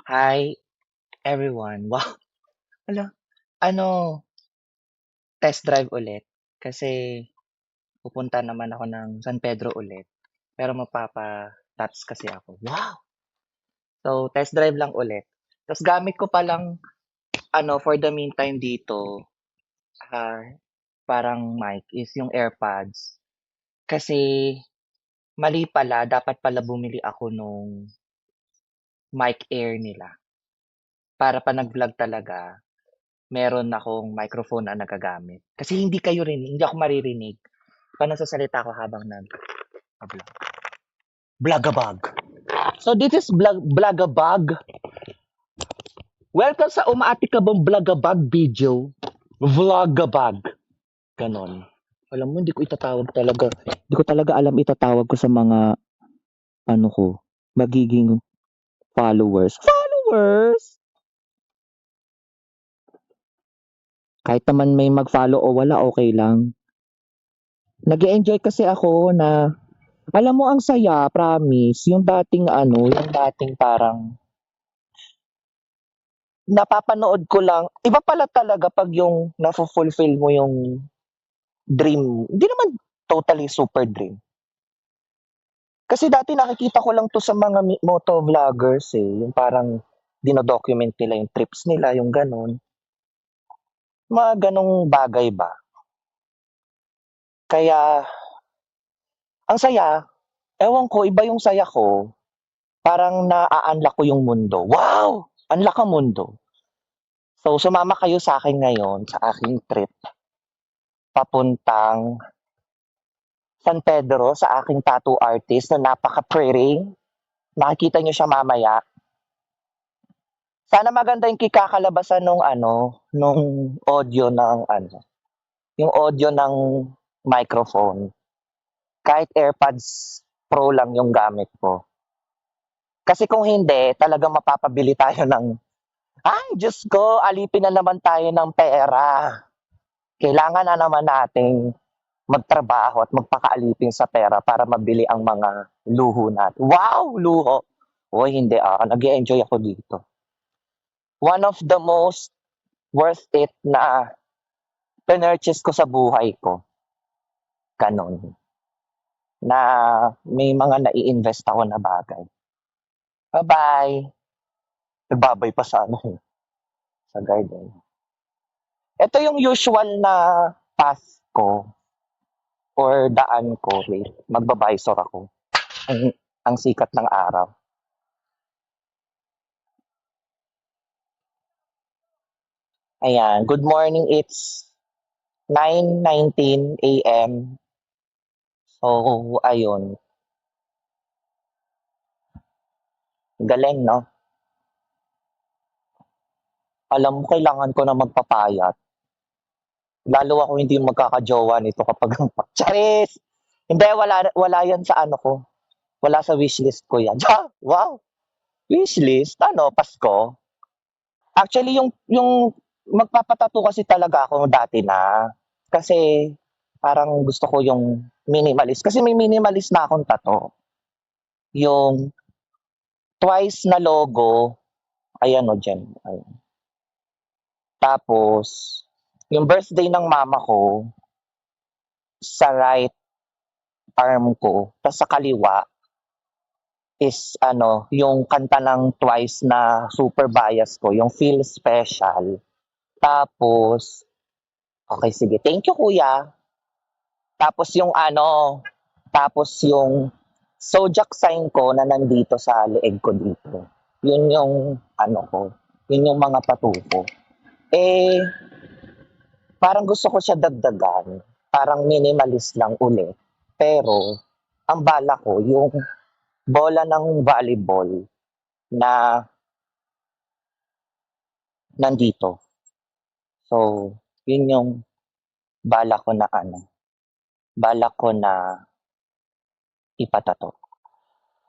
Hi everyone. Wow, hala, ano, test drive ulit kasi pupunta naman ako ng San Pedro ulit, pero magpapa-TATS kasi ako. Wow! So, test drive lang ulit. Tas gamit ko palang for the meantime dito, ah, parang mic is yung AirPods. Kasi mali pala, dapat pala bumili ako nung mic Air nila para 'pag nag-vlog talaga meron akong microphone na nagagamit. Kasi hindi ako maririnig 'pag nagsasalita ako habang nagva-vlog. Blagabag. So this is Blagabag. Welcome sa Umaati Ka Bang Blagabag video. Vlogabag. Ganon. Alam mo, hindi ko itatawag talaga. Hindi ko talaga alam itatawag ko sa mga ano ko, magiging followers. Followers! Kahit naman may mag-follow o wala, okay lang. Nag-enjoy kasi ako na alam mo ang saya, promise, yung dating parang napapanood ko lang, iba pala talaga 'pag yung nafo-fulfill mo yung dream, hindi naman totally super dream. Kasi dati nakikita ko lang 'to sa mga moto vloggers, eh, yung parang dino-document nila yung trips nila, yung gano'n. Mga gano'ng bagay ba. Kaya ang saya, ewan ko, iba yung saya ko, parang naa-unlock ko yung mundo. Wow! Unlock ang mundo. So, sumama kayo sa'kin ngayon sa aking trip papuntang San Pedro sa aking tattoo artist na napaka-pretty. Makikita niyo siya mamaya. Sana maganda yung kikakalabasan nung audio ng yung audio ng microphone. Kahit AirPods Pro lang yung gamit ko. Kasi kung hindi, talagang mapapabili tayo ng, ay, Diyos ko, alipin na naman tayo ng pera. Kailangan na naman nating magtrabaho at magpakaalipin sa pera para mabili ang mga luho natin. Wow! Luho! Uy, hindi nag-enjoy ako dito. One of the most worth it na pinurchase ko sa buhay ko. Ganon. Na may mga nai-invest ako na bagay. Bye-bye! Nagbabay pa sa sa garden. Ito yung usual na path ko or daan ko. Wait, magbabaysor ako. Ang sikat ng araw. Ayan, good morning. It's 9:19 AM. So, ayun. Galing, no? Alam mo, kailangan ko na magpapayat. Lalo ako hindi magkakajowa nito kapag Charis! Hindi, wala yan sa ko. Wala sa wishlist ko yan. Wow! Wishlist? Ano, Pasko? Actually, yung magpapatato kasi talaga ako dati na. Kasi parang gusto ko yung minimalist. Kasi may minimalist na akong tato. Yung twice na logo, ayan o dyan. Ayan. Tapos, yung birthday ng mama ko, sa right arm ko, tapos sa kaliwa is yung kanta ng Twice na super bias ko, yung Feel Special. Tapos, okay, sige. Thank you, kuya. Tapos yung zodiac sign ko na nandito sa leeg ko dito. Yun yung ko, yun yung mga tattoo ko. Eh, parang gusto ko siya dagdagan. Parang minimalist lang ulit. Pero, ang bala ko, yung bola ng volleyball na nandito. So, yun yung bala ko na bala ko na ipatato.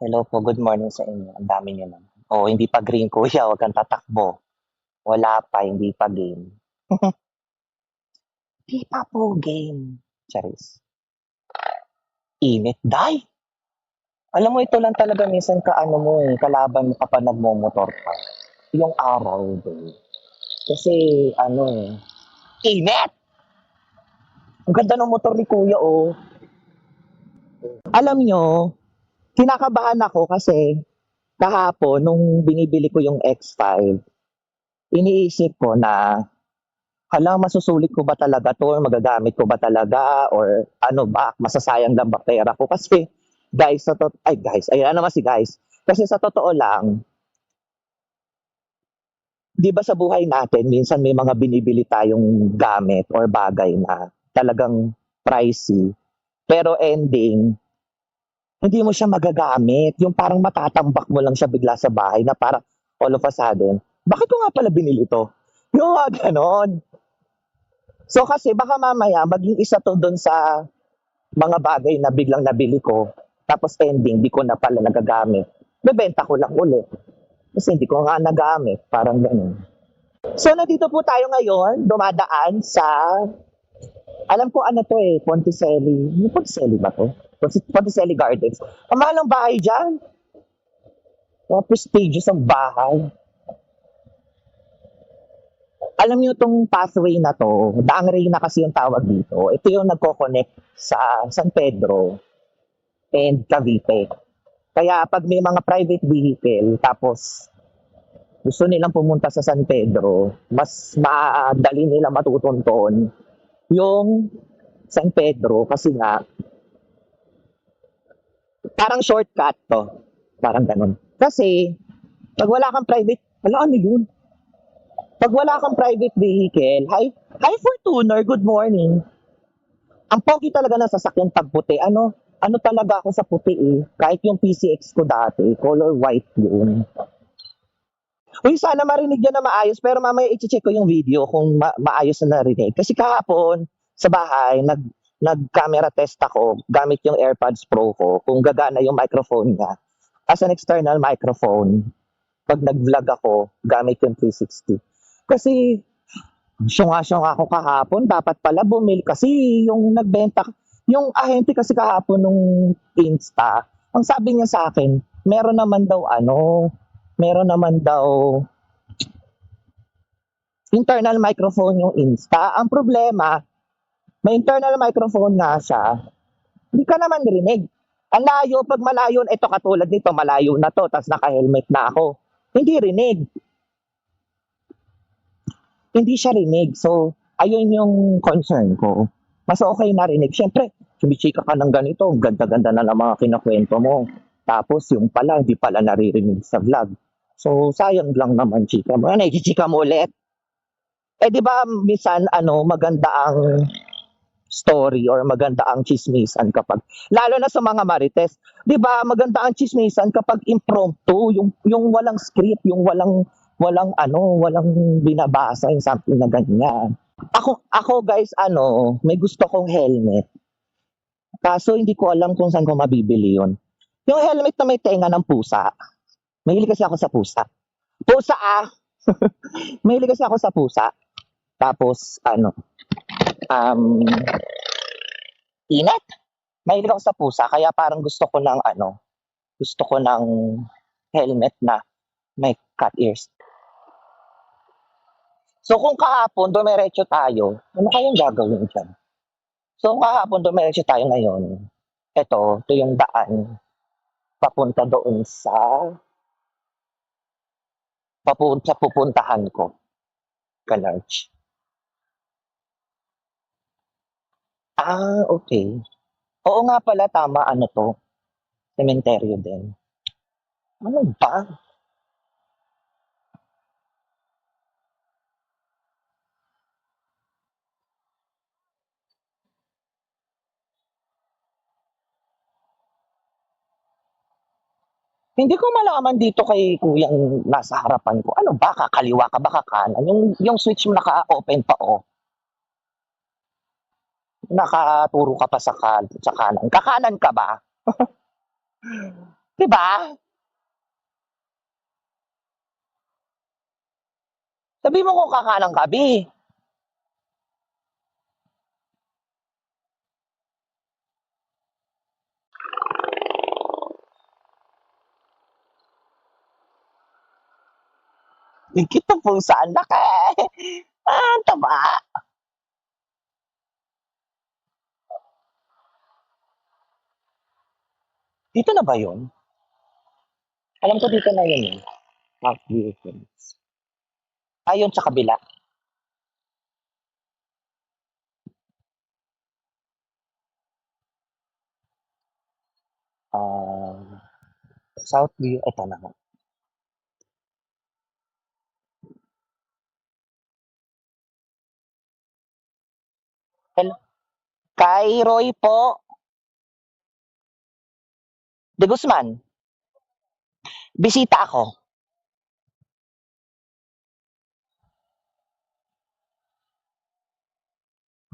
Hello po, good morning sa inyo. Ang dami niyo naman. Oh, hindi pa green kuya, huwag kang tatakbo. Wala pa, hindi pa game. Di pa po game. Charis. Init, day! Alam mo, ito lang talaga minsan mo kalaban mo kapag nagmomotor ka. yung araw do'n. Kasi ano, init! Ang ganda ng motor ni kuya, oh. Alam nyo, kinakabahan ako kasi kahapon nung binibili ko yung X5, iniisip ko na, hala, masusulit ko ba talaga 'to or magagamit ko ba talaga or ano ba, masasayang lang ba pera ko? Kasi guys, guys, ayan na naman si guys. Kasi sa totoo lang, 'di ba sa buhay natin minsan may mga binibili tayong gamit or bagay na talagang pricey, pero ending hindi mo siya magagamit, yung parang matatambak mo lang siya bigla sa bahay na parang all of a sudden, "Bakit ko nga pala binili 'to?" Yung mga gano'n. So kasi baka mamaya maging isa 'to do'n sa mga bagay na biglang nabili ko, tapos ending 'di ko na pala nagagamit. Bebenta ko lang uli, kasi hindi ko nga nagamit, parang gano'n. So nandito po tayo ngayon, dumadaan sa, alam ko ano 'to, Ponticelli. Yung Ponticelli ba 'to? Ponticelli Gardens. Ang mahal ng bahay diyan. Mga prestigious ang bahay. Alam niyo 'tong pathway na 'to, Daang Reyna kasi yung tawag dito. Ito yung nagko-connect sa San Pedro and Cavite. Kaya 'pag may mga private vehicle tapos gusto nilang pumunta sa San Pedro, mas madali nila matutunton yung San Pedro kasi nga parang shortcut 'to, parang gano'n. Kasi 'pag wala kang private, hala ano yun? 'Pag wala kang private vehicle, hi Fortuner, good morning. Ang pogi talaga ng sasakyan 'pag puti. Ano talaga ako sa puti, eh. Kahit yung PCX ko dati, color white yun. Uy, sana marinig niyo na maayos, pero mamaya iche-check ko yung video kung maayos na narinig. Kasi kahapon sa bahay, nag-camera test ako gamit yung AirPods Pro ko kung gagana yung microphone niya. As an external microphone, 'pag nag-vlog ako gamit yung 360. Kasi syunga-syunga ako kahapon, dapat pala bumili kasi yung nagbenta, yung ahente kasi kahapon nung Insta, ang sabi niya sa akin, meron naman daw internal microphone yung Insta. Ang problema, may internal microphone nga siya, hindi ka naman rinig. Ang layo, pag malayo, ito katulad nito, malayo na to, tapos naka-helmet na ako. Hindi rinig. Hindi siya rinig. So, ayun yung concern ko. Mas okay na rinig. Siyempre, sumichika ka ng ganito, ganda-ganda na ng mga kinakwento mo. Tapos yung pala, hindi pala naririnig sa vlog. So, sayang lang naman chika mo. Ano, chika mo ulit. Di ba, minsan, maganda ang story or maganda ang chismisan kapag, lalo na sa mga marites, di ba, maganda ang chismisan kapag impromptu, yung walang script, yung walang binabasa, yung something na ganyan. Ako guys, may gusto kong helmet. Kaso hindi ko alam kung saan ko mabibili yun. Yung helmet na may tenga ng pusa. Mahilig kasi ako sa pusa. Pusa ah! Mahilig kasi ako sa pusa. Tapos, um, init. Mahilig ako sa pusa. Kaya parang gusto ko ng helmet na may cat ears. So kung kahapon dumiretso tayo, ano kayang gagawin dyan? So kung kahapon dumiretso tayo ngayon, ito yung daan papunta doon sa pupuntahan ko, ka-large. Okay. Oo nga pala, tama, ano 'to, sementeryo din. Ano ba? Hindi ko malaman dito kay kuyang nasa harapan ko, ano ba, kakaliwa ka ba, kakanan? Yung switch mo naka-open pa, oh. Nakaturo ka pa sa kanan. Kakanan ka ba? 'Di ba? Sabihin mo kung kakanan ka, be. Higit na pusa, ang laki. Ang taba. Dito na ba yun? Alam ko dito na yun eh. Parkview Hills. Ayun sa kabila. Ah, Southview, ito na nga. Hello. Kay Roy po, de Guzman, bisita ako.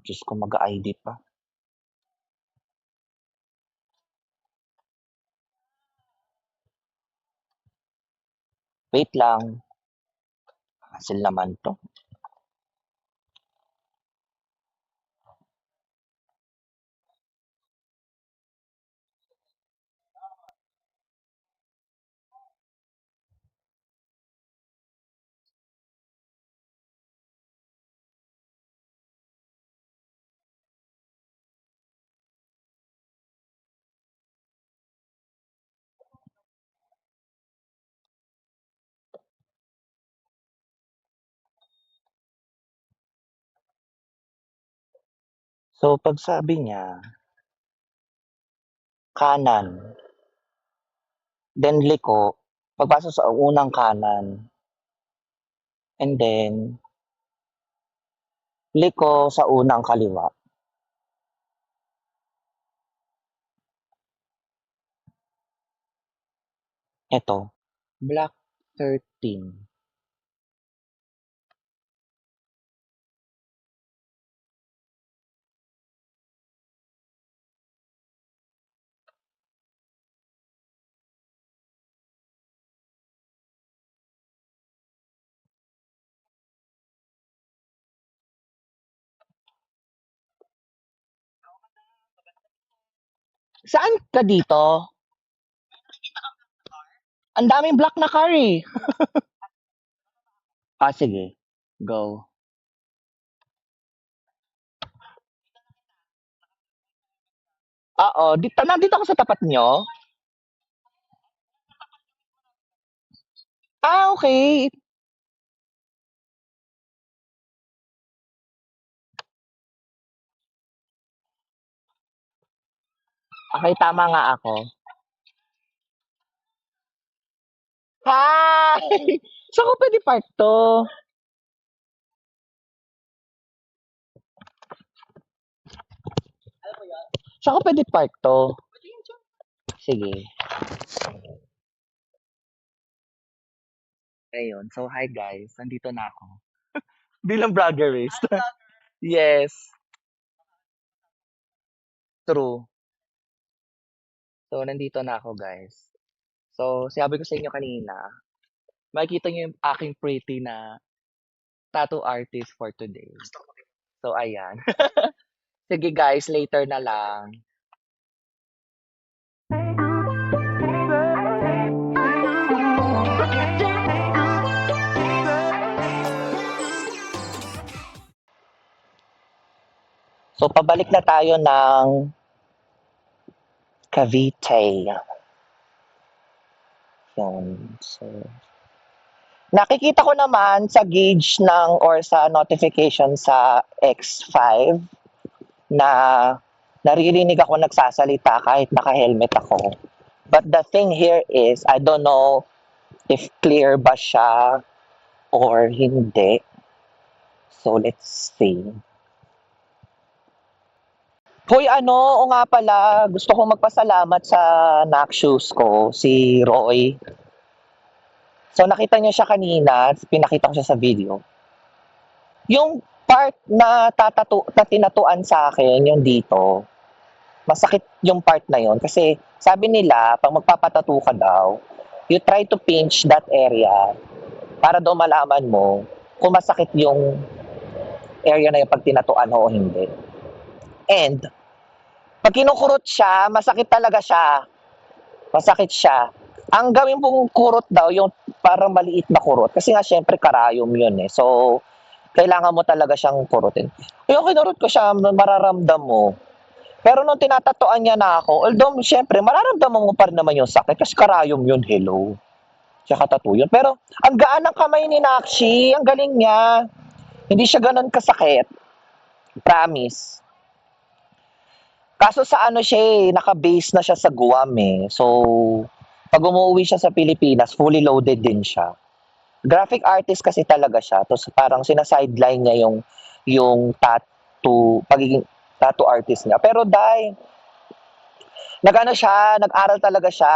Diyos ko, mag-ID pa. Wait lang. Hassle naman to. So, pag sabi niya, kanan, then liko, pagpasok sa unang kanan, and then liko sa unang kaliwa. Ito, Block 13. Saan ka dito? Ang daming black na car eh. Sige. Go. Oo, nandito ako sa tapat nyo. Okay. Okay, tama nga ako. Hi! Saan ko pwede park to? Saan ko pwede park to? Sige. Ayun. So, hi guys. Nandito na ako. Bilang vloggerist. Yes. True. So, nandito na ako guys. So, sabi ko sa inyo kanina, makikita niyo yung aking pretty na tattoo artist for today. So, ayan. Sige guys, later na lang. So, pabalik na tayo ng Cavite. Yun. So, nakikita ko naman sa gauge ng or sa notification sa X5 na naririnig ako nagsasalita kahit naka-helmet ako. But the thing here is, I don't know if clear ba siya or hindi. So, let's see. Hoy, o nga pala, gusto kong magpasalamat sa knock shoes ko, si Roy. So, nakita niyo siya kanina, pinakita ko siya sa video. Yung part na tinatuan sa akin, yung dito, masakit yung part na yon kasi sabi nila, pag magpapatato ka daw, you try to pinch that area para daw malaman mo kung masakit yung area na yung pag tinatuan o hindi. And, pag kinukurot siya, masakit talaga siya. Masakit siya. Ang gawin mong kurot daw, yung parang maliit na kurot. Kasi nga, syempre, karayom yun eh. So, kailangan mo talaga siyang kurutin. Yung kinurot ko siya, mararamdam mo. Pero nung tinatatuan niya na ako, although, syempre, mararamdaman mo pa rin naman yung sakit. Kasi karayom yun, hello. Tsaka tattoo yun. Pero, ang gaan ng kamay ni Nakshi. Ang galing niya. Hindi siya ganun kasakit. Promise. Kaso sa ano siya eh, naka-base na siya sa Guam eh. So, pag umuwi siya sa Pilipinas, fully loaded din siya. Graphic artist kasi talaga siya. Tapos parang sina-sideline niya yung tattoo, pagiging tattoo artist niya. Pero dahil, nag-ano siya, nag-aral talaga siya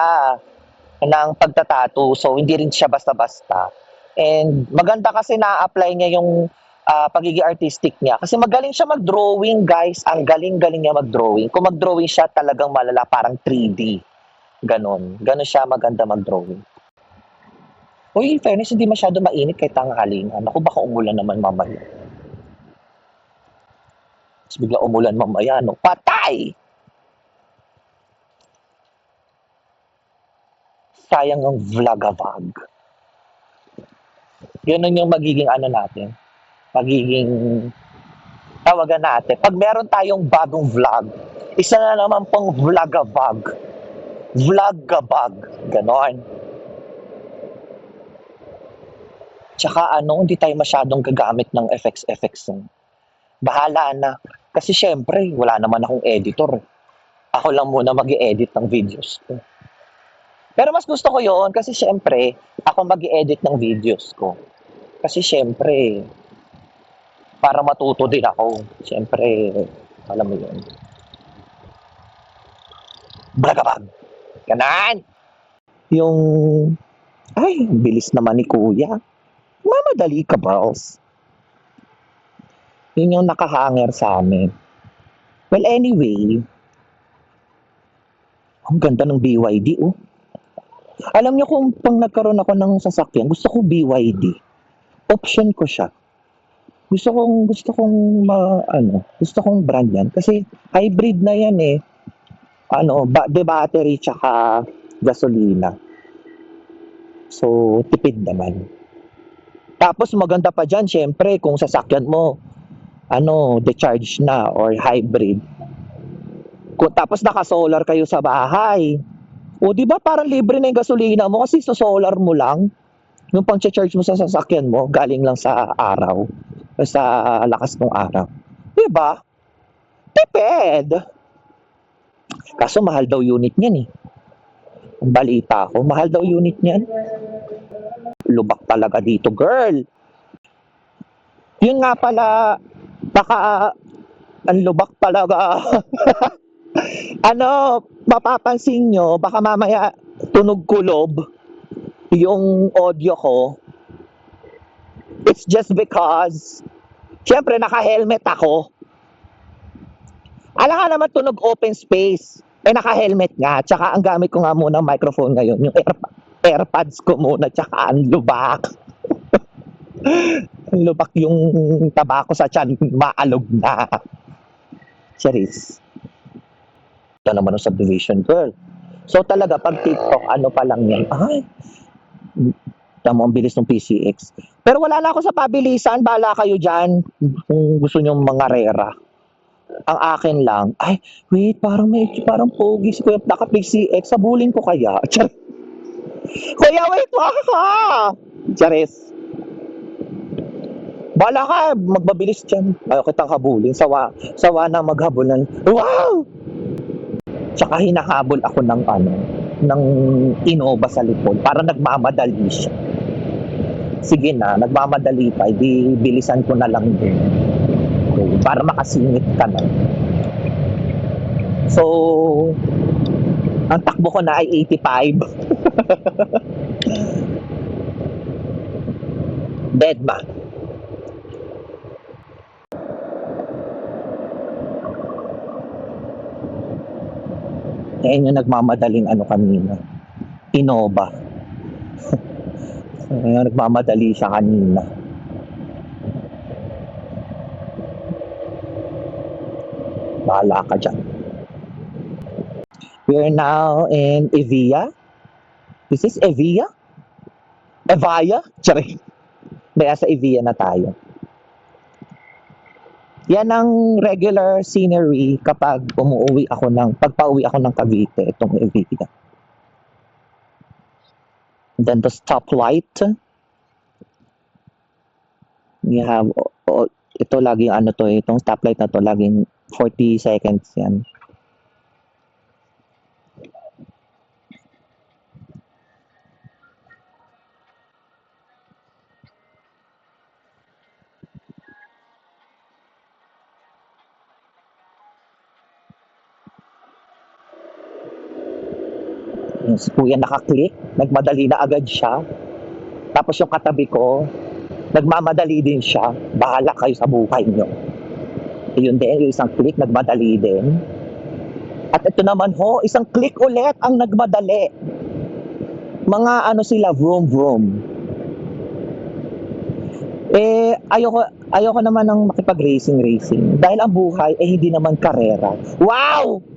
ng pagtatattoo. So, hindi rin siya basta-basta. And maganda kasi na-apply niya yung pagiging artistic niya. Kasi magaling siya mag-drawing, guys. Ang galing-galing niya mag-drawing. Kung mag-drawing siya, talagang malala, parang 3D. Ganon. Ganon siya maganda mag-drawing. Uy, in fairness, hindi masyado mainit kahit tanghalingan. Ako, baka umulan naman mamaya. Tapos bigla umulan mamaya, no? Patay! Sayang ang vlogavag. Yun yung magiging ano natin. Magiging tawagan natin. Pag meron tayong bagong vlog, isa na naman pong vlogavag. Vlogavag. Ganon. Tsaka hindi tayo masyadong gagamit ng FX. Bahala na. Kasi syempre, wala naman akong editor. Ako lang muna mag-i-edit ng videos ko. Pero mas gusto ko yon kasi syempre, ako mag-i-edit ng videos ko. Kasi syempre, para matuto din ako. Syempre, alam mo yun. Blagabag! Ganan! Yung, ay, ang bilis naman ni Kuya. Mamadali ka, boss. Yun yung nakahanger sa amin. Well, anyway, ang ganda ng BYD, oh. Alam niyo kung pang nagkaroon ako ng sasakyan, gusto ko BYD. Option ko siya. Gusto kong brand yan. Kasi hybrid na yan eh. Battery tsaka gasolina. So, tipid naman. Tapos maganda pa dyan, syempre, kung sasakyan mo, decharge na or hybrid. Tapos naka-solar kayo sa bahay. O, di ba parang libre na yung gasolina mo kasi sa solar mo lang. Yung pang-charge mo sa sasakyan mo, galing lang sa araw. Sa lakas ng araw. Di ba? Tipid! Kaso mahal daw unit niyan eh. Ang balita ko, mahal daw unit niyan. Lubak talaga dito, girl. Yun nga pala, baka ang lubak talaga. Mapapansin nyo, baka mamaya tunog kulob yung audio ko. It's just because, syempre naka-helmet ako. Alam nga naman tunog open space. Naka-helmet nga. Tsaka ang gamit ko nga muna microphone ngayon, yung AirPods ko muna, tsaka ang lubak. Ang lubak yung tabako sa tiyan, maalog na. Charis. Ito naman ang subdivision, girl. So talaga, pag TikTok, pa lang yan. Ay, tama ang bilis ng PCX. Pero wala na ako sa pabilisan. Bahala kayo dyan kung gusto nyo mga rera. Ang akin lang, ay, wait, parang pogi si Kuya naka-PCX. Sabulin ko kaya. Kuya, wait, ka! Charis. Bahala ka, magbabilis dyan. Ayaw kitang habulin. Sawa na maghabulan. Wow! Tsaka hinahabol ako ng Innova sa likod para nagmamadali siya. Sige na, nagmamadali pa, bilisan ko na lang din. Okay, para makasingit ka na. So, ang takbo ko na ay 85. Deadma. Yan yung nagmamadaling kanina. Innova. Nagmamadali siya kanina. Bahala ka dyan. We are now in Evia. This is Evia? Evaya? Tsari. Kaya sa Evia na tayo. Yan ang regular scenery kapag pagpauwi ako ng Cavite, itong Evia. Then the stoplight. We have, ito laging ano to, itong stoplight na to, laging 40 seconds yan. Yung si kuya nakaklik, nagmadali na agad siya. Tapos yung katabi ko, nagmamadali din siya. Bahala kayo sa buhay nyo. Yun din, yung isang click, nagmadali din. At ito naman ho, isang click ulit ang nagmadali. Mga ano sila, vroom vroom. Ayoko naman ng makipag-racing. Dahil ang buhay ay hindi naman karera. Wow!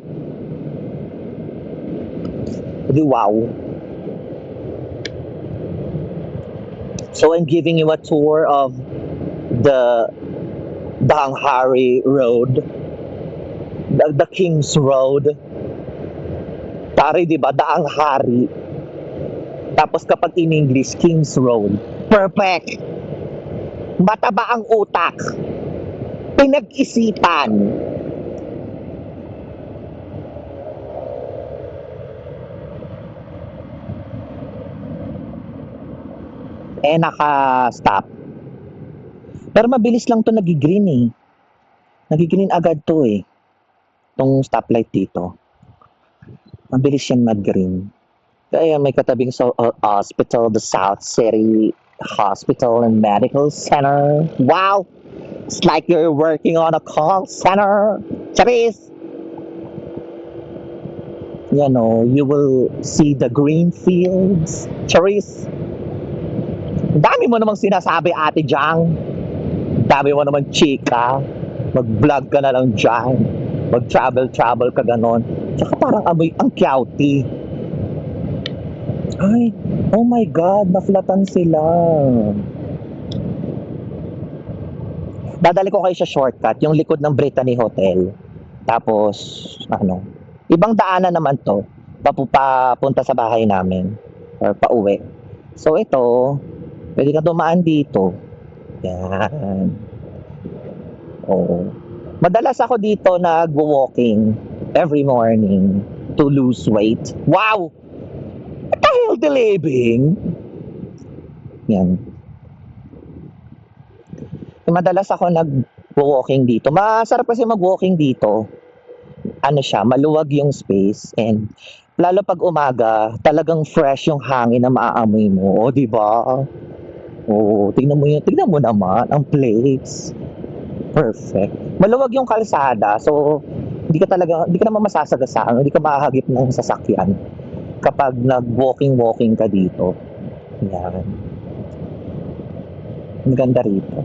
Wow. So I'm giving you a tour of the Danghari Road, the King's Road. Tari, di ba? Danghari. Tapos kapag in English, King's Road. Perfect! Mataba ang utak. Pinag-isipan. Naka-stop. Pero mabilis lang to nag-green eh. Nag-green agad to eh. Itong stoplight dito. Mabilis yan mag-green. Kaya may katabing hospital, the South City Hospital and Medical Center. Wow! It's like you're working on a call center. Charis! You will see the green fields. Charis! Dami mo namang sinasabi, Ate Jang. Dami mo naman chika. Mag-vlog ka na lang dyan. Mag-travel ka ganon. Tsaka parang amoy ang kyauti. Ay, oh my God, naflatan sila. Dadali ko kayo sa shortcut, yung likod ng Brittany Hotel. Tapos, ibang daanan naman to, papunta sa bahay namin, or pauwi. So ito, pwede ka dumaan dito. Yan. Oo. Madalas ako dito nag-walking every morning to lose weight. Wow! What the healthy living? Yan. Madalas ako nag-walking dito. Masarap kasi mag-walking dito. Ano siya, maluwag yung space and lalo pag umaga, talagang fresh yung hangin na maaamoy mo. O, di ba? O, tingnan mo naman ang place. Perfect. Maluwag yung kalsada, so hindi ka naman masasagasaan, hindi ka mahahagip ng sasakyan kapag nag-walking ka dito. Yan. Ang ganda rito.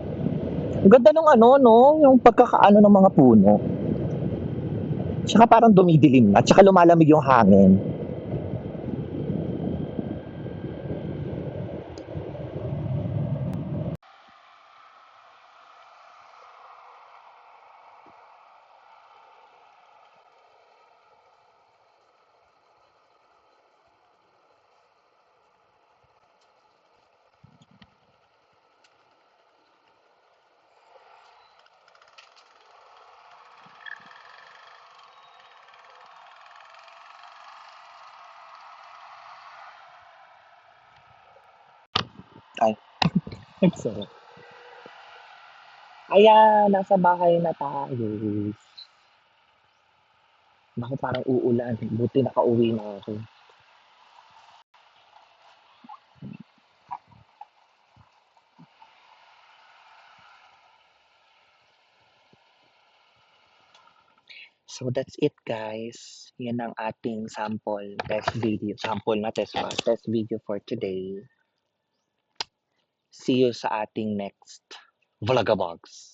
Ang ganda nung yung pagkakaano ng mga puno. Tsaka parang dumidilim na, tsaka lumalamig yung hangin. Ay, sorry. Ayan, nasa bahay na tayo. Naku, parang uulan. Buti nakauwi na ako. So that's it guys. Yan ang ating sample test video. Sample na test video for today. See you sa ating next Vlogabogs.